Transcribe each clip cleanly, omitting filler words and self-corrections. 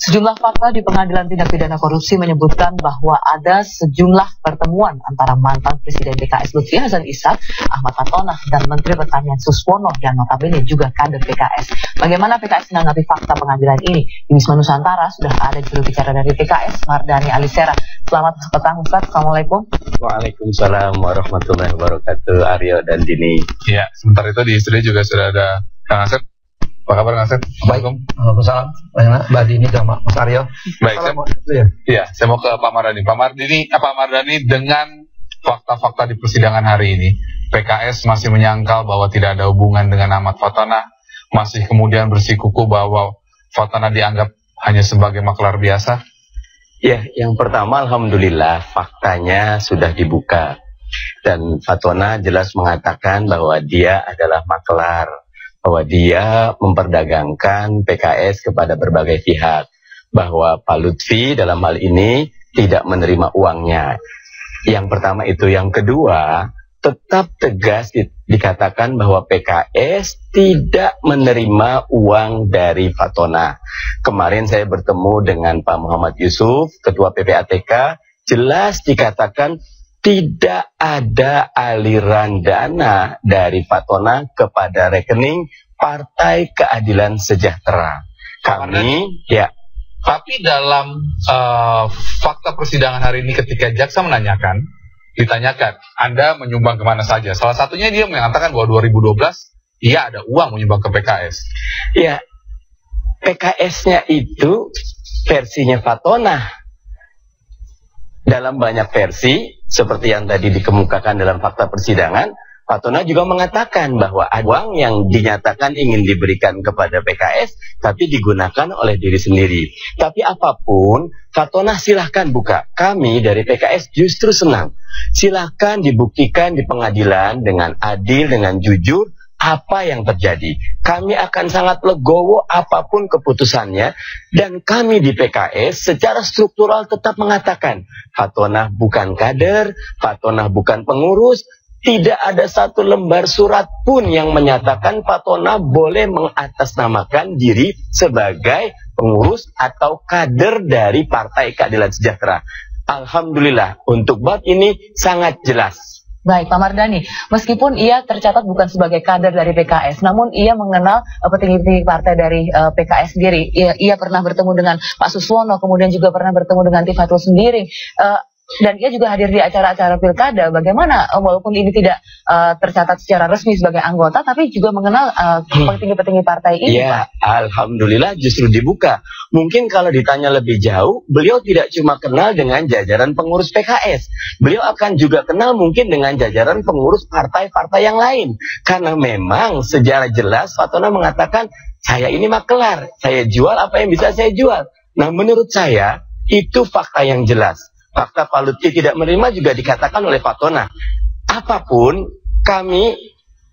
Sejumlah fakta di Pengadilan Tindak Pidana Korupsi menyebutkan bahwa ada sejumlah pertemuan antara mantan Presiden PKS Lutfi Hasan Ishak, Ahmad Fattonah, dan Menteri Pertanian Suswono yang notabene juga kader PKS. Bagaimana PKS menanggapi fakta pengadilan ini? Di Wisma Nusantara sudah ada juru bicara dari PKS, Mardhani Alisera. Selamat petang, Ustaz. Assalamualaikum. Waalaikumsalam warahmatullahi wabarakatuh, Aryo dan Dini. Ya, sebentar itu di studio juga sudah ada Kang Asep. Apa kabar Kang Asep? Waalaikumsalam. Mbak Dini sama Mas Aryo. Baik, saya mau ke Pak Mardhani. Pak Mardhani, dengan fakta-fakta di persidangan hari ini, PKS masih menyangkal bahwa tidak ada hubungan dengan Ahmad Fattonah, masih kemudian bersikukuh bahwa Fattonah dianggap hanya sebagai maklar biasa. Ya, yang pertama alhamdulillah faktanya sudah dibuka. Dan Fattonah jelas mengatakan bahwa dia adalah maklar, bahwa dia memperdagangkan PKS kepada berbagai pihak, bahwa Pak Lutfi dalam hal ini tidak menerima uangnya. Yang pertama itu. Yang kedua, tetap tegas dikatakan bahwa PKS tidak menerima uang dari Fattonah. Kemarin saya bertemu dengan Pak Muhammad Yusuf, Ketua PPATK, jelas dikatakan tidak ada aliran dana dari Fattonah kepada rekening Partai Keadilan Sejahtera. Kami, ya. Tapi dalam fakta persidangan hari ini ketika jaksa ditanyakan, Anda menyumbang kemana saja? Salah satunya dia mengatakan bahwa 2012, iya ada uang menyumbang ke PKS. Ya, PKS-nya itu versinya Fattonah. Dalam banyak versi, seperti yang tadi dikemukakan dalam fakta persidangan, Fattonah juga mengatakan bahwa ada uang yang dinyatakan ingin diberikan kepada PKS, tapi digunakan oleh diri sendiri. Tapi apapun, Fattonah silahkan buka. Kami dari PKS justru senang. Silahkan dibuktikan di pengadilan dengan adil, dengan jujur, apa yang terjadi. Kami akan sangat legowo apapun keputusannya, dan kami di PKS secara struktural tetap mengatakan Fattonah bukan kader, Fattonah bukan pengurus. Tidak ada satu lembar surat pun yang menyatakan Fattonah boleh mengatasnamakan diri sebagai pengurus atau kader dari Partai Keadilan Sejahtera. Alhamdulillah, untuk bab ini sangat jelas. Baik, Pak Mardhani, meskipun ia tercatat bukan sebagai kader dari PKS, namun ia mengenal petinggi-petinggi partai dari PKS sendiri. Ia pernah bertemu dengan Pak Suswono, kemudian juga pernah bertemu dengan Tifatul Sembiring, dan ia juga hadir di acara-acara pilkada. Bagaimana, walaupun ini tidak tercatat secara resmi sebagai anggota, tapi juga mengenal petinggi-petinggi partai ini, ya, Pak? Alhamdulillah justru dibuka. Mungkin kalau ditanya lebih jauh, beliau tidak cuma kenal dengan jajaran pengurus PKS. Beliau akan juga kenal mungkin dengan jajaran pengurus partai-partai yang lain. Karena memang secara jelas Fattonah mengatakan, saya ini maklar, saya jual apa yang bisa saya jual. Nah, menurut saya, itu fakta yang jelas. Fakta Pak Lutfi tidak menerima juga dikatakan oleh Fattonah. Apapun, kami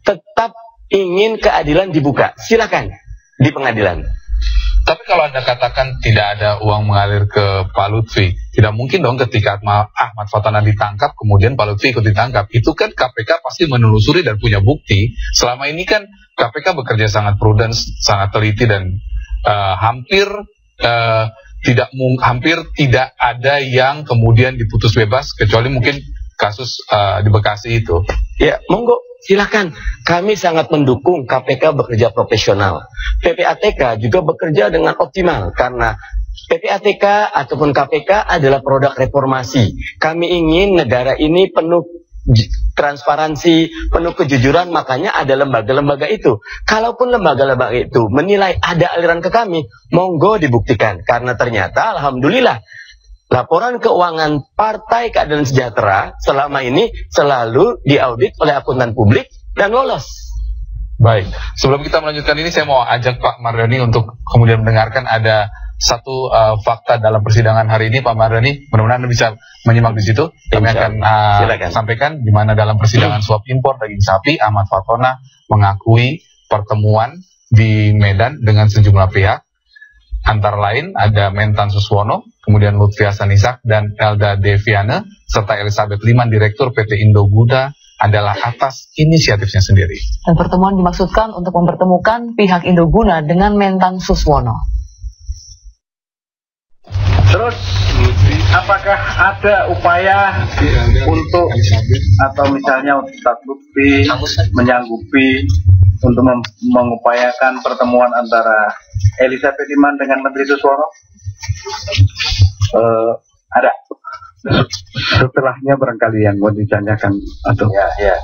tetap ingin keadilan dibuka. Silakan di pengadilan. Tapi kalau Anda katakan tidak ada uang mengalir ke Pak Lutfi, tidak mungkin dong ketika Ahmad Fattonah ditangkap, kemudian Pak Lutfi ikut ditangkap. Itu kan KPK pasti menelusuri dan punya bukti. Selama ini kan KPK bekerja sangat prudent, sangat teliti, dan hampir tidak ada yang kemudian diputus bebas, kecuali mungkin kasus di Bekasi itu. Ya, monggo, silakan. Kami sangat mendukung KPK bekerja profesional. PPATK juga bekerja dengan optimal, karena PPATK ataupun KPK adalah produk reformasi. Kami ingin negara ini penuh transparansi, penuh kejujuran, makanya ada lembaga-lembaga itu. Kalaupun lembaga-lembaga itu menilai ada aliran ke kami, monggo dibuktikan. Karena ternyata alhamdulillah laporan keuangan Partai Keadilan Sejahtera selama ini selalu diaudit oleh akuntan publik dan lolos. Baik, sebelum kita melanjutkan ini, saya mau ajak Pak Mardhani untuk kemudian mendengarkan ada satu fakta dalam persidangan hari ini, Pak Mardhani. Mudah-mudahan Anda bisa menyimak di situ. Kami akan sampaikan di mana dalam persidangan suap impor daging sapi, Ahmad Fattonah mengakui pertemuan di Medan dengan sejumlah pihak. Antara lain ada Mentan Suswono, kemudian Lutfi Hasan Ishak dan Elda Deviana, serta Elizabeth Liman, Direktur PT Indobuddha, adalah atas inisiatifnya sendiri. Dan pertemuan dimaksudkan untuk mempertemukan pihak Indobuddha dengan Mentan Suswono. Terus apakah ada upaya untuk atau misalnya Ustadz Lutfi menyanggupi untuk mengupayakan pertemuan antara Elizabeth Iman dengan Menteri Suswono? Ada. Setelahnya barangkali yang mau ditanyakan atau Ya.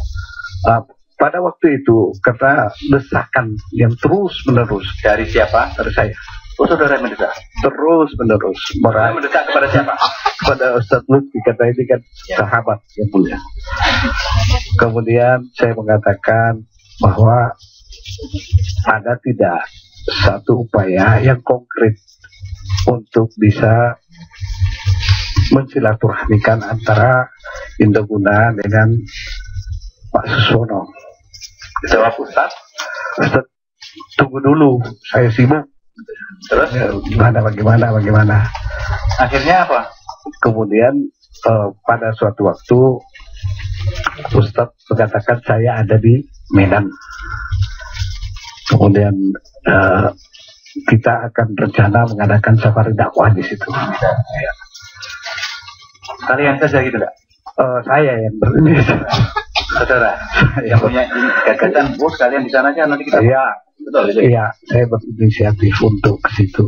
pada waktu itu karena desakan yang terus menerus Dari siapa? dari saya Oh, saudara yang mendesak. terus menerus Saudara mendesak kepada siapa? pada Ustadz Lutfi, kata ini kan sahabat yang mulia. Kemudian saya mengatakan bahwa ada tidak satu upaya yang konkret untuk bisa mensilaturahmikan antara Indoguna dengan Pak Suswono. Jawab Ustadz. Ustadz, tunggu dulu, saya sibuk. Terus Bagaimana? akhirnya apa? Kemudian pada suatu waktu Ustadz mengatakan saya ada di Medan. Kemudian kita akan rencana mengadakan safari dakwah di situ. Ya. Kalian saja gitu enggak? Saya yang berinisiatif. Saudara yang punya gagasan, bos kalian di sana aja nanti kita. Iya, Betul itu. iya, saya berinisiatif untuk ke situ.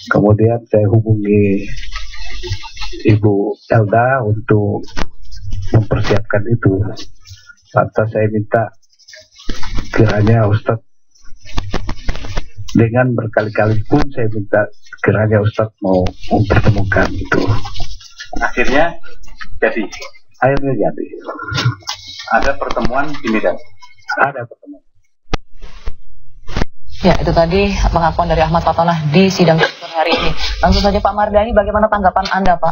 Kemudian saya hubungi Ibu Elda untuk mempersiapkan itu. Lantas saya minta kiranya Ustadz, dengan berkali-kali pun saya minta kiranya Ustadz mau mempertemukan itu. Akhirnya jadi Akhirnya jadi. ada pertemuan di Medan. Ada pertemuan. Ya, itu tadi pengakuan dari Ahmad Fatonah di sidang hari ini. Langsung saja Pak Mardhani, bagaimana tanggapan Anda, Pak?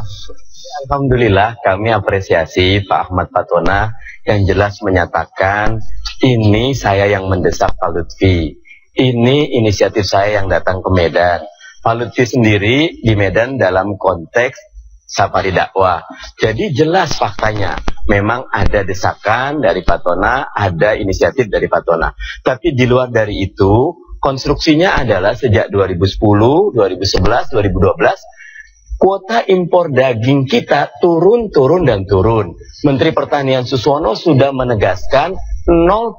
Alhamdulillah kami apresiasi Pak Ahmad Fatonah yang jelas menyatakan ini saya yang mendesak Pak Lutfi. Ini inisiatif saya yang datang ke Medan. Pak Lutfi sendiri di Medan dalam konteks safari dakwah. Jadi jelas faktanya. Memang ada desakan dari Fatonah, ada inisiatif dari Fatonah. Tapi di luar dari itu, konstruksinya adalah sejak 2010, 2011, 2012, kuota impor daging kita turun. Menteri Pertanian Suswono sudah menegaskan 0%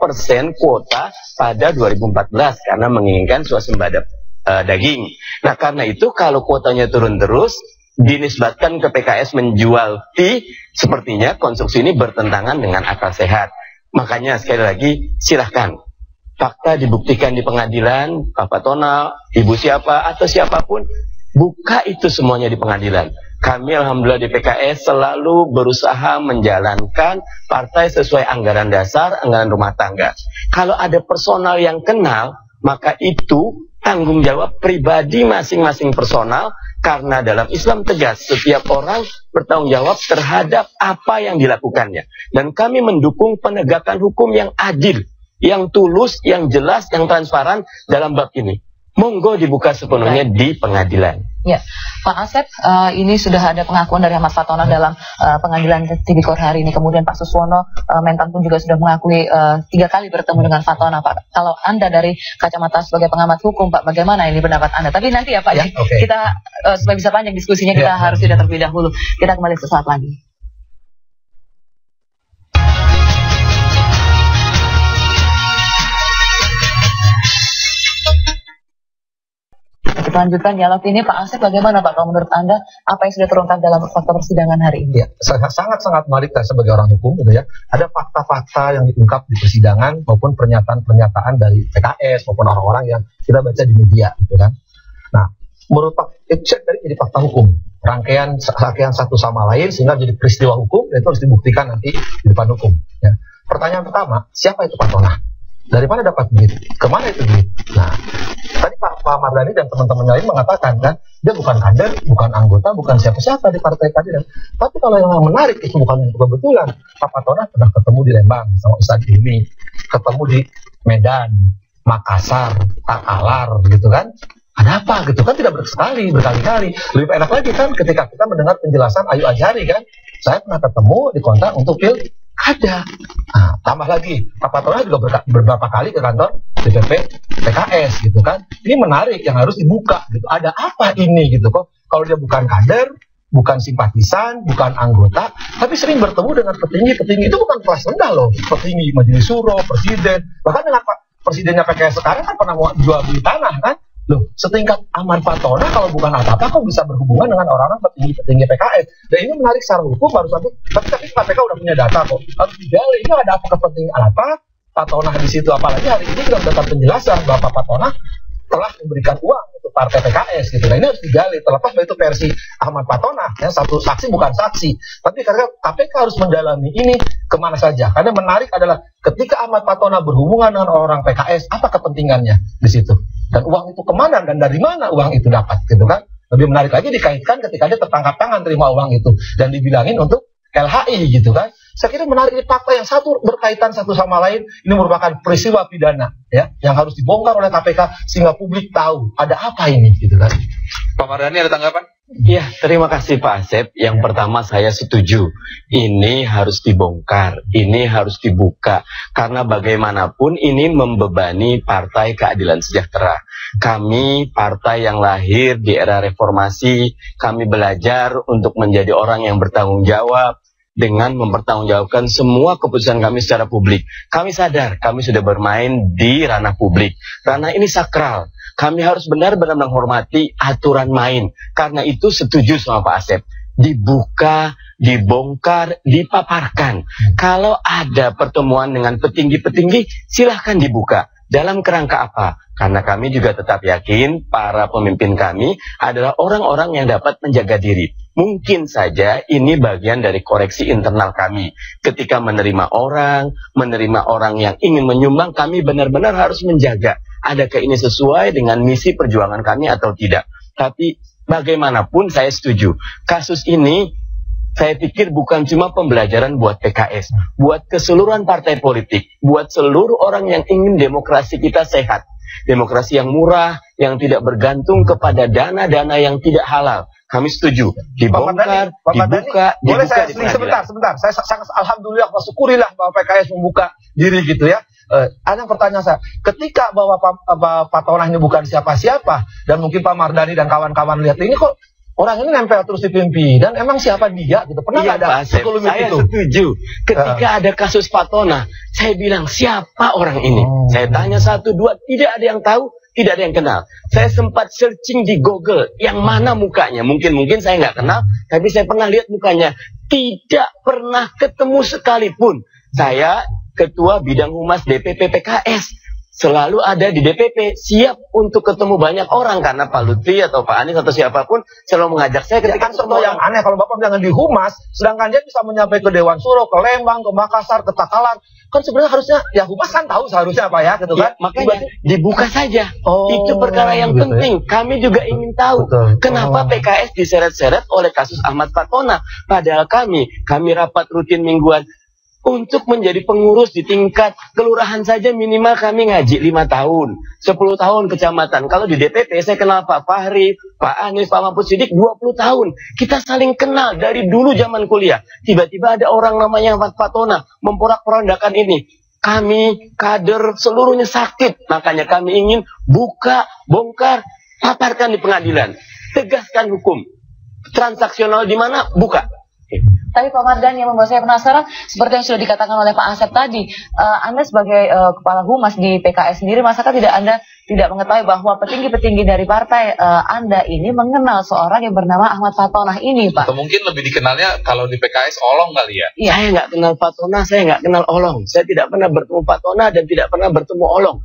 kuota pada 2014 karena menginginkan swasembada daging. Nah, karena itu kalau kuotanya turun terus, dinisbatkan ke PKS menjual fee, sepertinya konstruksi ini bertentangan dengan akal sehat. Makanya sekali lagi silahkan, fakta dibuktikan di pengadilan, Pak Fatonah, ibu siapa atau siapapun, buka itu semuanya di pengadilan. Kami alhamdulillah di PKS selalu berusaha menjalankan partai sesuai anggaran dasar, anggaran rumah tangga. Kalau ada personal yang kenal, maka itu tanggung jawab pribadi masing-masing personal. Karena dalam Islam tegas, setiap orang bertanggung jawab terhadap apa yang dilakukannya. Dan kami mendukung penegakan hukum yang adil, yang tulus, yang jelas, yang transparan dalam bab ini. Monggo dibuka sepenuhnya di pengadilan. Ya, Pak Asep, ini sudah ada pengakuan dari Ahmad Fatonah dalam pengadilan Tipikor hari ini. Kemudian Pak Suswono, Mentan pun juga sudah mengakui 3 kali bertemu dengan Fatonah, Pak. Kalau Anda dari kacamata sebagai pengamat hukum, Pak, bagaimana ini pendapat Anda? Tapi nanti ya Pak, ya, kita supaya bisa panjang diskusinya, kita harus sudah terlebih dahulu. Kita kembali sesaat lagi. Kita lanjutkan dialog ini, Pak Asep, bagaimana Pak kalau menurut Anda apa yang sudah terungkap dalam fakta persidangan hari ini? Ya, sangat baik sebagai orang hukum gitu ya. Ada fakta-fakta yang diungkap di persidangan maupun pernyataan-pernyataan dari PKS maupun orang-orang yang kita baca di media gitu kan. Nah, menurut Pak cek dari jadi fakta hukum, rangkaian satu sama lain sehingga jadi peristiwa hukum dan itu harus dibuktikan nanti di depan hukum. Ya. Pertanyaan pertama, siapa itu Fatonah? Dari mana dapat duit? Kemana itu duit? Nah, tadi Pak Mardhani dan teman-teman lain mengatakan kan, dia bukan kader, bukan anggota, bukan siapa-siapa di partai keadilan. Tapi kalau yang menarik itu bukan kebetulan. Pak Fatonah pernah ketemu di Lembang sama Ustadz Ilmi, ketemu di Medan, Makassar, Takalar, gitu kan? Ada apa gitu kan, tidak berkali-kali. Lebih enak lagi kan ketika kita mendengar penjelasan Ayu Azhari kan, saya pernah ketemu di kontak untuk ada. Nah, tambah lagi, Pak Fatonah juga beberapa kali ke kantor DPP PKS gitu kan. Ini menarik yang harus dibuka gitu. Ada apa ini gitu kok? kalau dia bukan kader, bukan simpatisan, bukan anggota, tapi sering bertemu dengan petinggi-petinggi. Itu bukan kelas rendah loh, petinggi majelis suro, presiden, bahkan dengan presidennya PKS sekarang kan pernah mau jual beli tanah kan. Loh, setingkat Ahmad Fatona kalau bukan apa-apa kok bisa berhubungan dengan orang-orang petinggi PKS. Dan ini menarik secara hukum, baru satu, tapi KPK udah punya data kok. Harus digali, ini ada apa kepentingan apa, Fatona di situ. Apalagi hari ini kita dapat penjelasan bahwa Fatona telah memberikan uang untuk partai PKS gitu. Nah ini harus digali, terlepas dari itu versi Ahmad Fatona, ya, satu saksi bukan saksi. Tapi karena KPK harus mendalami ini kemana saja. Karena menarik adalah ketika Ahmad Fatona berhubungan dengan orang PKS, apa kepentingannya di situ? Dan uang itu kemana dan dari mana uang itu dapat gitu kan? Lebih menarik lagi dikaitkan ketika dia tertangkap tangan terima uang itu dan dibilangin untuk LHI gitu kan. Saya kira menarik di fakta yang satu berkaitan satu sama lain. Ini merupakan peristiwa pidana ya yang harus dibongkar oleh KPK sehingga publik tahu ada apa ini gitu kan. Pak Mardhani ada tanggapan? Ya, terima kasih Pak Asep. Yang pertama saya setuju. Ini harus dibongkar, ini harus dibuka. Karena bagaimanapun ini membebani Partai Keadilan Sejahtera. Kami partai yang lahir di era reformasi, kami belajar untuk menjadi orang yang bertanggung jawab dengan mempertanggungjawabkan semua keputusan kami secara publik. Kami sadar kami sudah bermain di ranah publik. Ranah ini sakral. Kami harus benar-benar menghormati aturan main. Karena itu setuju sama Pak Asep. Dibuka, dibongkar, dipaparkan. Kalau ada pertemuan dengan petinggi-petinggi, silahkan dibuka. Dalam kerangka apa? Karena kami juga tetap yakin para pemimpin kami adalah orang-orang yang dapat menjaga diri. Mungkin saja ini bagian dari koreksi internal kami. Ketika menerima orang yang ingin menyumbang, kami benar-benar harus menjaga. Adakah ini sesuai dengan misi perjuangan kami atau tidak? Tapi bagaimanapun saya setuju. Kasus ini saya pikir bukan cuma pembelajaran buat PKS, buat keseluruhan partai politik, buat seluruh orang yang ingin demokrasi kita sehat. Demokrasi yang murah, yang tidak bergantung kepada dana-dana yang tidak halal. Kami setuju. Dibongkar, dibuka, boleh saya sebentar. Saya sangat alhamdulillah, syukurilah bahwa PKS membuka diri gitu ya. Ada pertanyaan saya, ketika bahwa Fatona ini bukan siapa-siapa, dan mungkin Pak Mardhani dan kawan-kawan lihat ini kok orang ini nempel terus di pimpinan, emang siapa dia gitu? Pernah nggak ada sekelumit itu? Saya setuju. Ketika ada kasus Fatona, saya bilang siapa orang ini? Saya tanya satu dua, tidak ada yang tahu, tidak ada yang kenal. Saya sempat searching di Google, yang mana mukanya? Mungkin saya nggak kenal, tapi saya pernah lihat mukanya. Tidak pernah ketemu sekalipun. Saya Ketua Bidang Humas DPP PKS. Selalu ada di DPP, siap untuk ketemu banyak orang. Karena Pak Lutfi atau Pak Anies atau siapapun selalu mengajak saya ketika ketemu yang aneh. Kalau Bapak jangan di Humas, sedangkan dia bisa menyampaikan ke Dewan Suro, ke Lembang, ke Makassar, ke Takalar. Kan sebenarnya harusnya, ya Humas kan tahu seharusnya apa ya, gitu kan? Ya, makanya dibuka saja. Itu perkara yang penting. Kami juga ingin tahu kenapa PKS diseret-seret oleh kasus Ahmad Fatona. Padahal kami rapat rutin mingguan. Untuk menjadi pengurus di tingkat kelurahan saja minimal kami ngaji 5 tahun, 10 tahun kecamatan. Kalau di DPP saya kenal Pak Fahri, Pak Anies, Pak Mahfud Siddiq 20 tahun. Kita saling kenal dari dulu zaman kuliah. Tiba-tiba ada orang namanya Fatona memporak-porandakan ini. Kami kader seluruhnya sakit. Makanya kami ingin buka, bongkar, paparkan di pengadilan. Tegaskan hukum. Transaksional di mana? Buka. Tapi Pak Mardhani, yang membuat saya penasaran, seperti yang sudah dikatakan oleh Pak Asep tadi, Anda sebagai kepala humas di PKS sendiri, masakah Anda tidak mengetahui bahwa petinggi-petinggi dari partai Anda ini mengenal seorang yang bernama Ahmad Fatona ini, Pak? Atau mungkin lebih dikenalnya kalau di PKS Olong kali ya? Iya. Saya nggak kenal Fatona, saya nggak kenal Olong. Saya tidak pernah bertemu Fatona dan tidak pernah bertemu Olong.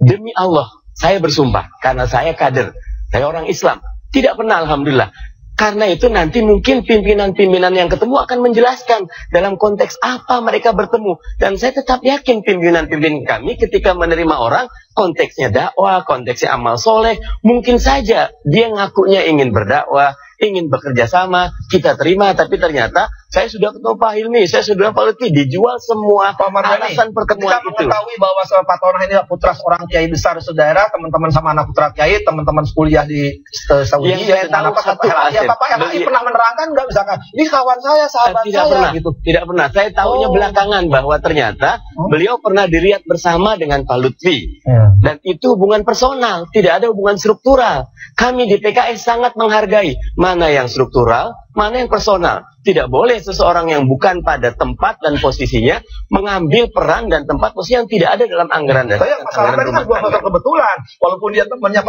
Demi Allah, saya bersumpah, karena saya kader, saya orang Islam, tidak pernah, alhamdulillah. Karena itu nanti mungkin pimpinan-pimpinan yang ketemu akan menjelaskan dalam konteks apa mereka bertemu. Dan saya tetap yakin pimpinan-pimpinan kami ketika menerima orang, konteksnya dakwah, konteksnya amal soleh. Mungkin saja dia ngakunya ingin berdakwah, ingin bekerja sama, kita terima, tapi ternyata saya sudah ketemu Pak Hilmi, saya sudah Pak Lutfi, dijual semua alasan pertemuan ketika itu. mengetahui bahwa Pak Tonah ini putra seorang kiai besar saudara, teman-teman sama anak putra kiai, teman-teman kuliah di Saudi, Yang saya tahu satu, Bapak LHI pernah menerangkan nggak misalkan, ini kawan saya, sahabat tidak saya, pernah, gitu. Tidak pernah. Saya tahunya belakangan bahwa ternyata beliau pernah di Riyadh bersama dengan Pak Lutfi. Dan itu hubungan personal, tidak ada hubungan struktural. Kami di PKS sangat menghargai mana yang struktural, mana yang personal. Tidak boleh seseorang yang bukan pada tempat dan posisinya mengambil peran dan tempat posisi yang tidak ada dalam anggaran dasar. Saya masalah tadi kan bukan faktor kebetulan, walaupun dia temannya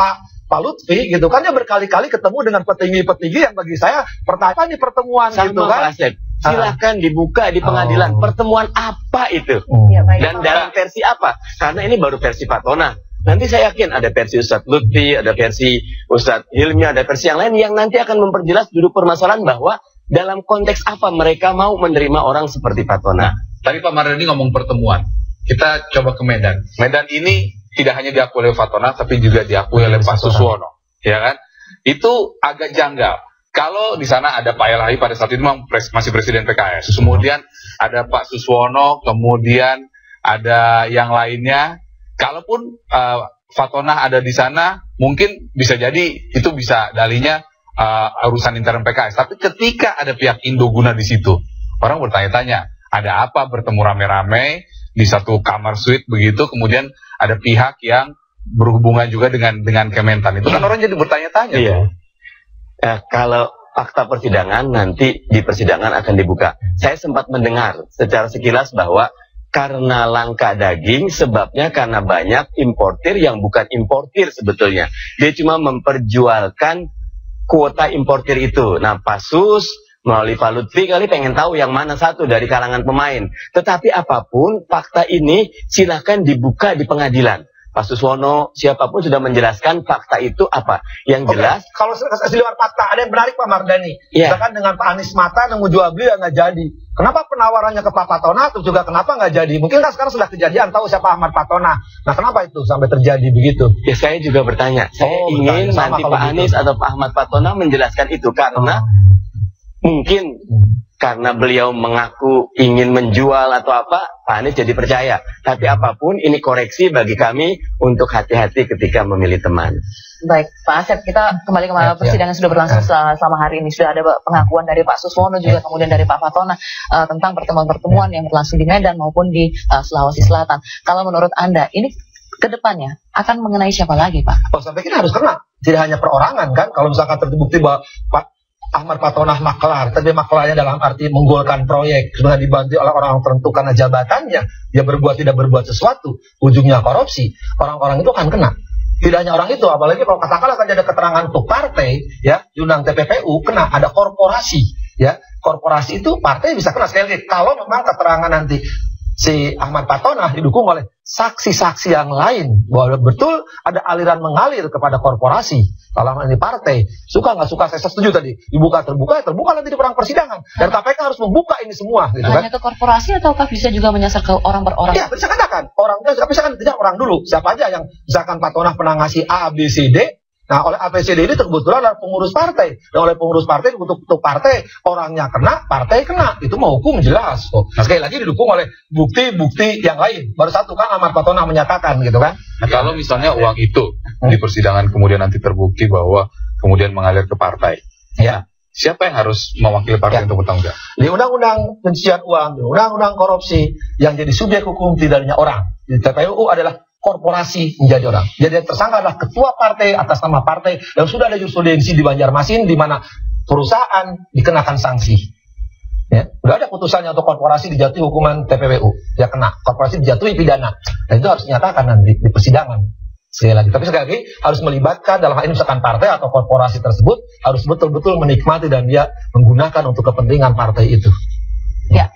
Pak Lutfi gitu kan, dia berkali-kali ketemu dengan petinggi-petinggi yang bagi saya pertanyaan di pertemuan sama gitu kan. Pak Asep. Silahkan dibuka di pengadilan pertemuan apa itu dan dalam versi apa, karena ini baru versi Pak Tonah. Nanti saya yakin ada versi Ustadz Lutfi, ada versi Ustadz Hilmi, ada versi yang lain yang nanti akan memperjelas duduk permasalahan bahwa dalam konteks apa mereka mau menerima orang seperti Pak Tonah. Tadi Pak Mardhani ngomong pertemuan. Kita coba ke Medan. Medan ini tidak hanya diakui oleh Pak Tonah, tapi juga diakui oleh Pak Suswono, ya kan? Itu agak janggal. Kalau di sana ada Pak LHI pada saat itu masih presiden PKS, kemudian ada Pak Suswono, kemudian ada yang lainnya. Kalaupun Pak Tonah ada di sana, mungkin bisa jadi itu bisa dalihnya urusan intern PKS. Tapi ketika ada pihak Indoguna di situ, orang bertanya-tanya, ada apa bertemu rame-rame di satu kamar suite begitu, kemudian ada pihak yang berhubungan juga dengan Kementan. Itu kan orang jadi bertanya-tanya. Iya. Kalau fakta persidangan nanti di persidangan akan dibuka. Saya sempat mendengar secara sekilas bahwa karena langka daging, sebabnya karena banyak importir yang bukan importir sebetulnya. Dia cuma memperjualkan kuota importir itu. Nah, Pak Sus melalui Pak Lutfi kali pengen tahu yang mana satu dari kalangan pemain. Tetapi apapun, fakta ini silahkan dibuka di pengadilan. Pak Suswono, siapapun sudah menjelaskan fakta itu apa. Yang jelas, kalau di luar fakta, ada yang menarik Pak Mardhani. Misalkan dengan Pak Anies Mata yang mau jual beli nggak jadi. Kenapa penawarannya ke Pak Tonah, terus juga kenapa nggak jadi? Mungkin kan sekarang sudah kejadian, tahu siapa Ahmad Tonah. Nah, kenapa itu sampai terjadi begitu? Ya, saya juga bertanya. Saya ingin nanti Pak Anies atau Pak Ahmad Tonah menjelaskan itu. Karena mungkin karena beliau mengaku ingin menjual atau apa, Pak Anies jadi percaya. Tapi apapun, ini koreksi bagi kami untuk hati-hati ketika memilih teman. Baik, Pak Asep, kita kembali ke persidangan sudah berlangsung selama hari ini. Sudah ada pengakuan dari Pak Suswono juga, kemudian dari Pak Tonah tentang pertemuan-pertemuan yang berlangsung di Medan maupun di Sulawesi Selatan. Kalau menurut Anda, ini ke depannya akan mengenai siapa lagi, Pak? Saya pikir harus kena. Tidak hanya perorangan kan, kalau misalkan terbukti bahwa Ahmad Tonah maklar, tapi maklarnya dalam arti menggolkan proyek, sebenarnya dibantu oleh orang tertentu karena jabatannya, dia tidak berbuat sesuatu, ujungnya korupsi, orang-orang itu akan kena. Tidak hanya orang itu, apalagi kalau katakanlah ada keterangan untuk partai, ya, diundang TPPU, kena, ada korporasi, ya, korporasi itu partai bisa kena. Sekali lagi, kalau memang keterangan nanti si Ahmad Tonah didukung oleh saksi-saksi yang lain, bahwa betul ada aliran mengalir kepada korporasi, kalau ini partai, suka nggak suka, saya setuju tadi, dibuka terbuka nanti di perang persidangan, dan KPK harus membuka ini semua, gitu kan? Hanya ke korporasi ataukah bisa juga menyasar ke orang per orang? Ya, bisa katakan orangnya, tapi misalkan tidak orang dulu, siapa aja yang misalkan Tonah pernah ngasih A, B, C, D. Nah, oleh ABCD ini kebetulan adalah pengurus partai. Dan oleh pengurus partai, untuk partai, orangnya kena, partai kena. Itu mau hukum jelas. Nah, sekali lagi didukung oleh bukti-bukti yang lain. Baru satu kan Ahmad Tonah menyatakan gitu kan. Nah, kalau misalnya uang itu di persidangan kemudian nanti terbukti bahwa kemudian mengalir ke partai. Ya. Siapa yang harus mewakili partai untuk bertanggung jawab? Di undang-undang pencucian uang, di undang-undang korupsi, yang jadi subjek hukum tidak hanya orang. Di TPUU adalah korporasi menjadi orang. Jadi yang tersangka adalah ketua partai atas nama partai, dan sudah ada jurisprudensi di Banjarmasin di mana perusahaan dikenakan sanksi. Ya, sudah ada putusannya untuk korporasi dijatuhi hukuman TPPU, dia kena. Korporasi dijatuhi pidana. Dan itu harus dinyatakan nanti di persidangan. Sekali lagi, tapi sekali lagi harus melibatkan dalam hal ini misalkan partai atau korporasi tersebut harus betul-betul menikmati dan dia menggunakan untuk kepentingan partai itu. Ya,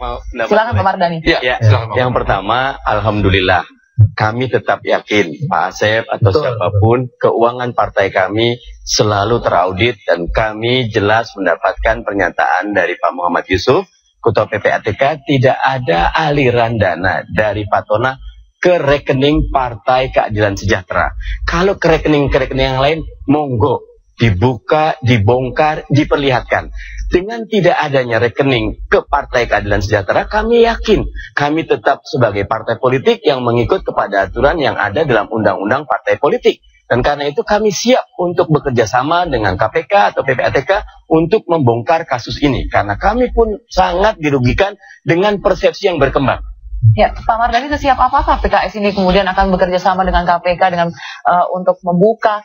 silakan Pak Mardhani. Ya, yang pertama, alhamdulillah. Kami tetap yakin Pak Asep atau siapapun, keuangan partai kami selalu teraudit dan kami jelas mendapatkan pernyataan dari Pak Muhammad Yusuf, Ketua PPATK, tidak ada aliran dana dari Pak Tonah ke rekening Partai Keadilan Sejahtera. Kalau ke rekening yang lain, monggo. dibuka, dibongkar, diperlihatkan. Dengan tidak adanya rekening ke Partai Keadilan Sejahtera, kami yakin kami tetap sebagai partai politik yang mengikut kepada aturan yang ada dalam Undang-Undang Partai Politik. Dan karena itu kami siap untuk bekerja sama dengan KPK atau PPATK untuk membongkar kasus ini. Karena kami pun sangat dirugikan dengan persepsi yang berkembang. Ya, Pak Mardhani, sesiap apakah PKS ini kemudian akan bekerja sama dengan KPK dengan untuk membuka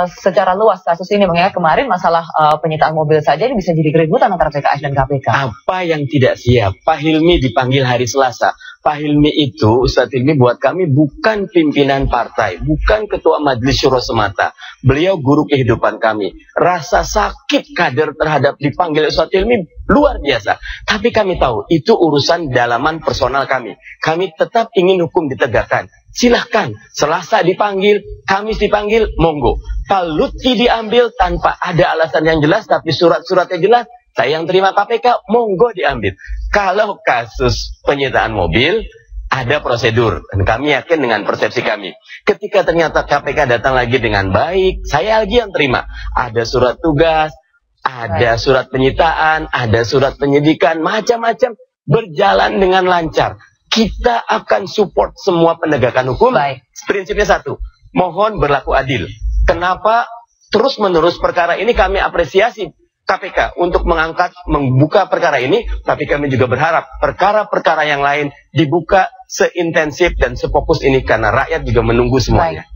secara luas kasus ini? Mengingat kemarin masalah penyitaan mobil saja ini bisa jadi keributan antara PKS dan KPK. Apa yang tidak siap? Pak Hilmi dipanggil hari Selasa. Pak Hilmi itu, Ustadz Hilmi buat kami bukan pimpinan partai, bukan ketua majelis syuro semata. Beliau guru kehidupan kami. Rasa sakit kader terhadap dipanggil Ustadz Hilmi luar biasa. Tapi kami tahu itu urusan dalaman personal kami. Kami tetap ingin hukum ditegakkan. Silahkan, Selasa dipanggil, Kamis dipanggil, monggo. Pak Lutfi diambil tanpa ada alasan yang jelas, tapi surat-suratnya jelas. Saya yang terima KPK, monggo diambil. Kalau kasus penyitaan mobil, ada prosedur. Dan kami yakin dengan persepsi kami. Ketika ternyata KPK datang lagi dengan baik, saya lagi yang terima. Ada surat tugas, ada surat penyitaan, ada surat penyidikan, macam-macam. Berjalan dengan lancar. Kita akan support semua penegakan hukum. Baik. Prinsipnya satu, mohon berlaku adil. Kenapa terus-menerus perkara ini kami apresiasi KPK untuk membuka perkara ini, tapi kami juga berharap perkara-perkara yang lain dibuka seintensif dan sefokus ini karena rakyat juga menunggu semuanya.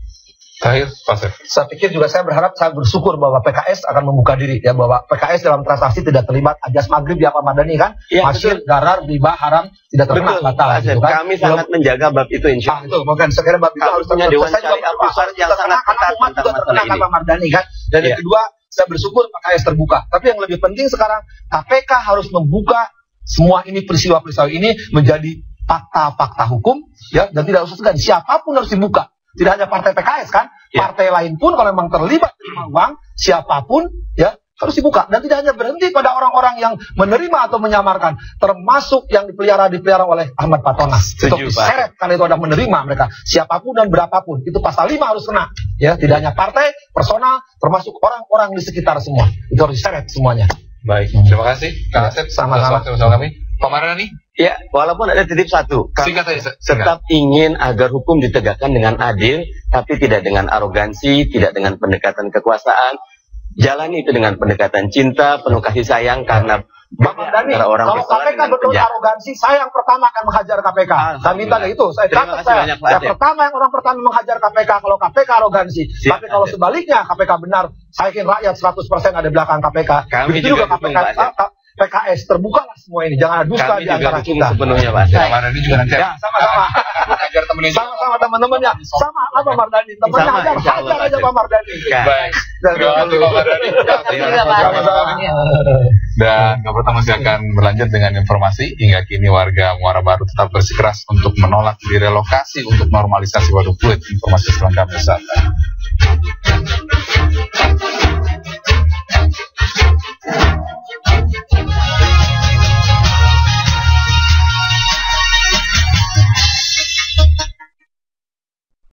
Terakhir, Pak Sef. Saya pikir juga saya bersyukur bahwa PKS akan membuka diri ya, bahwa PKS dalam transaksi tidak terlibat ajas maghrib ya Pak Mardhani kan, masyir, darar, riba, haram tidak terkena batal. Gitu, kan? Kami sangat menjaga bab itu insya Allah. Itu mungkin sekiranya bab itu harus punya dewan syariah pusat yang sangat ketat umat juga terkena kan Pak Mardhani kan. Dan yang kedua, saya bersyukur PKS terbuka. Tapi yang lebih penting sekarang KPK harus membuka semua ini, peristiwa-peristiwa ini menjadi fakta-fakta hukum ya, dan tidak usah segan, siapapun harus dibuka. Tidak hanya partai PKS kan, partai lain pun kalau memang terlibat terima uang, siapapun ya harus dibuka. Dan tidak hanya berhenti pada orang-orang yang menerima atau menyamarkan, termasuk yang dipelihara oleh Ahmad Fatona. Untuk diseret karena itu ada menerima mereka, siapapun dan berapapun. Itu pasal 5 harus kena. Ya, tidak hanya partai, personal, termasuk orang-orang di sekitar semua. Itu harus diseret semuanya. Baik, terima kasih Kang Asep sama-sama bersama kami. Pak Mardhani? Ya, walaupun ada titip satu, kami tetap ingin agar hukum ditegakkan dengan adil, tapi tidak dengan arogansi, tidak dengan pendekatan kekuasaan. Jalani itu dengan pendekatan cinta, penuh kasih sayang, karena Pak Mardhani, kalau KPK betul arogansi, saya yang pertama akan menghajar KPK. Saya minta itu, saya catat saya pertama yang orang pertama menghajar KPK kalau KPK arogansi. Tapi kalau sebaliknya KPK benar, saya yakin rakyat 100% ada di belakang KPK. Begitu juga KPK. PKS terbukalah semua ini, jangan ada dusta di antara kita. Sepenuhnya Pak. Mardhani juga nanti. Ya, sama-sama. Agar temennya sama-sama teman-temannya. Sama apa Mardhani? Temannya hajar aja Pak Mardhani. Baik. Terima kasih Pak Mardhani. Dan kabar masih akan berlanjut dengan informasi. Hingga kini warga Muara Baru tetap bersikeras untuk menolak direlokasi untuk normalisasi waduk fluid. Informasi selengkapnya saat ini.